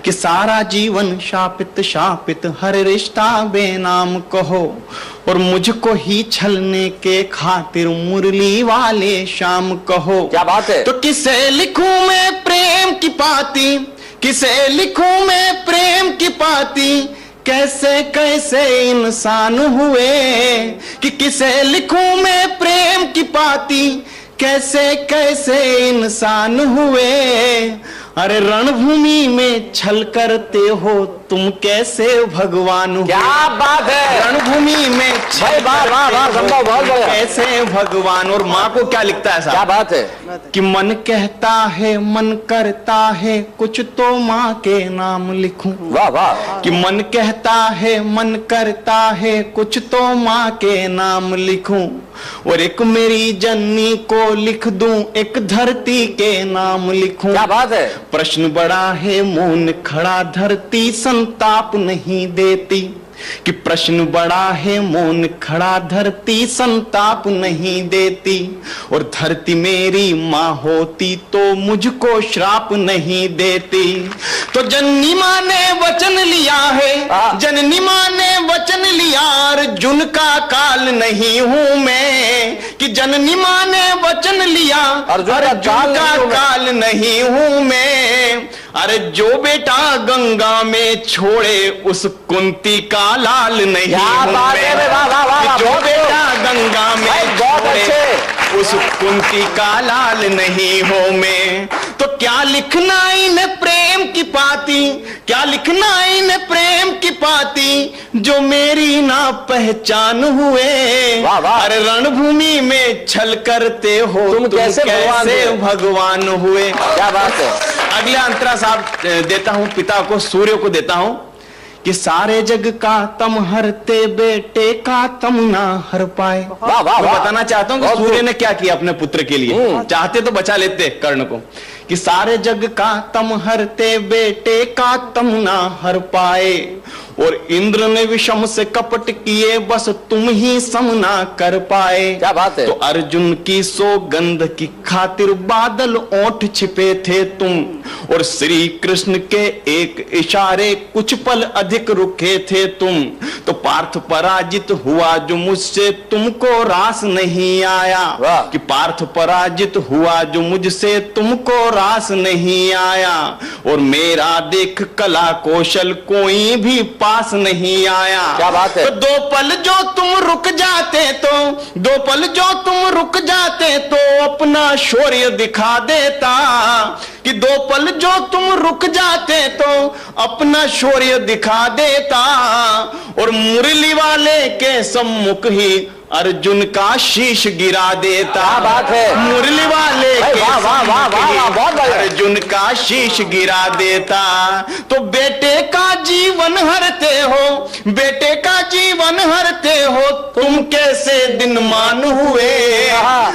कि सारा जीवन शापित शापित हर रिश्ता बेनाम कहो, और मुझको ही छलने के खातिर मुरली वाले शाम कहो। क्या बात है। तो किसे लिखूं मैं प्रेम की पाती, किसे लिखूं मैं प्रेम की पाती, कैसे कैसे इंसान हुए, कि किसे लिखूं मैं प्रेम की पाती, कैसे कैसे इंसान हुए। अरे रणभूमि में छल करते हो तुम कैसे भगवान हो। क्या बात है। रणभूमि में भाई वाह वाह वाह, संभव बहुत बढ़िया। कैसे भगवान। और माँ को क्या लिखता है साहब। क्या बात है कि मन कहता है मन करता है कुछ तो माँ के नाम लिखूं। वाह वाह। कि मन कहता है मन करता है कुछ तो माँ के नाम लिखूं, और एक मेरी जननी को लिख दूं, एक धरती के नाम लिखूं। क्या बात है। प्रश्न बड़ा है मौन खड़ा धरती संताप नहीं देती, कि प्रश्न बड़ा है मौन खड़ा धरती संताप नहीं देती, और धरती मेरी माँ होती तो मुझको श्राप नहीं देती। तो जननी माँ ने वचन लिया है, जननी माँ ने वचन लिया, अर्जुन का काल नहीं हूं मैं, कि जननी माँ ने वचन लिया अर्जुन का काल नहीं हूं मैं। अरे जो बेटा गंगा में छोड़े उस कुंती का लाल नहीं हूं मैं, जो बेटा गंगा में छोड़े उस कुंती का लाल नहीं हूं मैं। तो क्या लिखना इन प्रेम की पाती, क्या लिखना इन प्रेम की पाती, जो मेरी ना पहचान हुए। अरे रणभूमि में छल करते हो तुम कैसे भगवान हुए। क्या बात है। अगले अंतरा साहब देता हूं पिता को, सूर्य को देता हूं, कि सारे जग का तम हरते बेटे का तम ना हर पाए। वाह वाह। मैं बताना चाहता हूं कि सूर्य ने क्या किया अपने पुत्र के लिए, चाहते तो बचा लेते कर्ण को। कि सारे जग का तम हरते बेटे का तम ना हर पाए, और इंद्र ने विषम से कपट किए बस तुम ही सम ना कर पाए। क्या बात है। तो अर्जुन की सौगंध की खातिर बादल ओंठ छिपे थे तुम, और श्री कृष्ण के एक इशारे कुछ पल अधिक रुके थे तुम। तो पार्थ पराजित हुआ जो मुझसे तुमको रास नहीं आया, कि पार्थ पराजित हुआ जो मुझसे तुमको रास नहीं आया, और मेरा देख कला कौशल कोई भी पास नहीं आया। क्या बात है। तो दो पल जो तुम रुक जाते तो, दो पल जो तुम रुक जाते तो अपना शौर्य दिखा देता, कि दो पल जो तुम रुक जाते तो अपना शौर्य दिखा देता, और मुरली वाले के सम्मुख ही अर्जुन का शीश गिरा देता। बात है। मुरली वाले के बहुत अर्जुन का शीश गिरा देता। तो बेटे का जीवन हरते हो, बेटे का जीवन हरते हो तुम कैसे दिन मान हुए।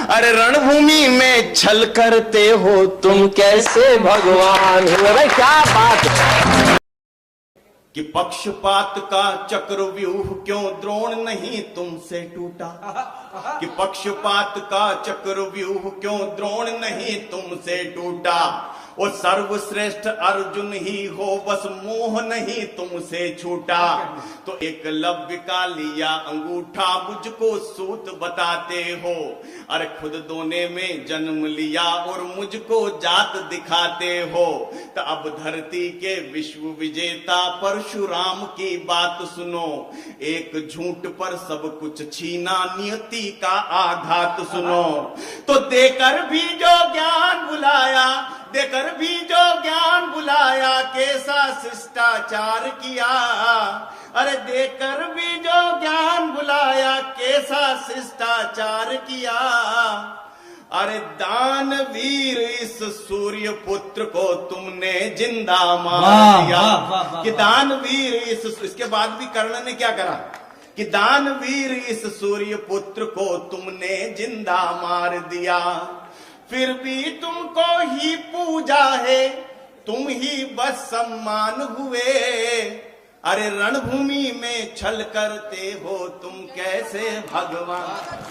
अरे रणभूमि में छल करते हो तुम कैसे भगवान हुए। भाई क्या बात है। कि पक्षपात का चक्रव्यूह क्यों द्रोण नहीं तुमसे टूटा, कि पक्षपात का चक्रव्यूह क्यों द्रोण नहीं तुमसे टूटा। वो सर्वश्रेष्ठ अर्जुन ही हो बस मोह नहीं तुमसे छूटा। तो एकलव्य का लिया अंगूठा मुझको सूत बताते हो, अरे खुद दोने में जन्म लिया और मुझको जात दिखाते हो। तो अब धरती के विश्व विजेता परशुराम की बात सुनो, एक झूठ पर सब कुछ छीना नियति का आघात सुनो। तो देकर भी जो ज्ञान बुलाया, देकर भी जो ज्ञान बुलाया कैसा शिष्टाचार किया। अरे देकर भी जो ज्ञान बुलाया कैसा शिष्टाचार किया। अरे दानवीर इस सूर्य पुत्र को तुमने जिंदा मार दिया। कि दानवीर इसके बाद भी कर्ण ने क्या करा कि दानवीर इस सूर्य पुत्र को तुमने जिंदा मार दिया। फिर भी तुमको ही पूजा है, तुम ही बस सम्मान हुए। अरे रणभूमि में छल करते हो तुम कैसे भगवान।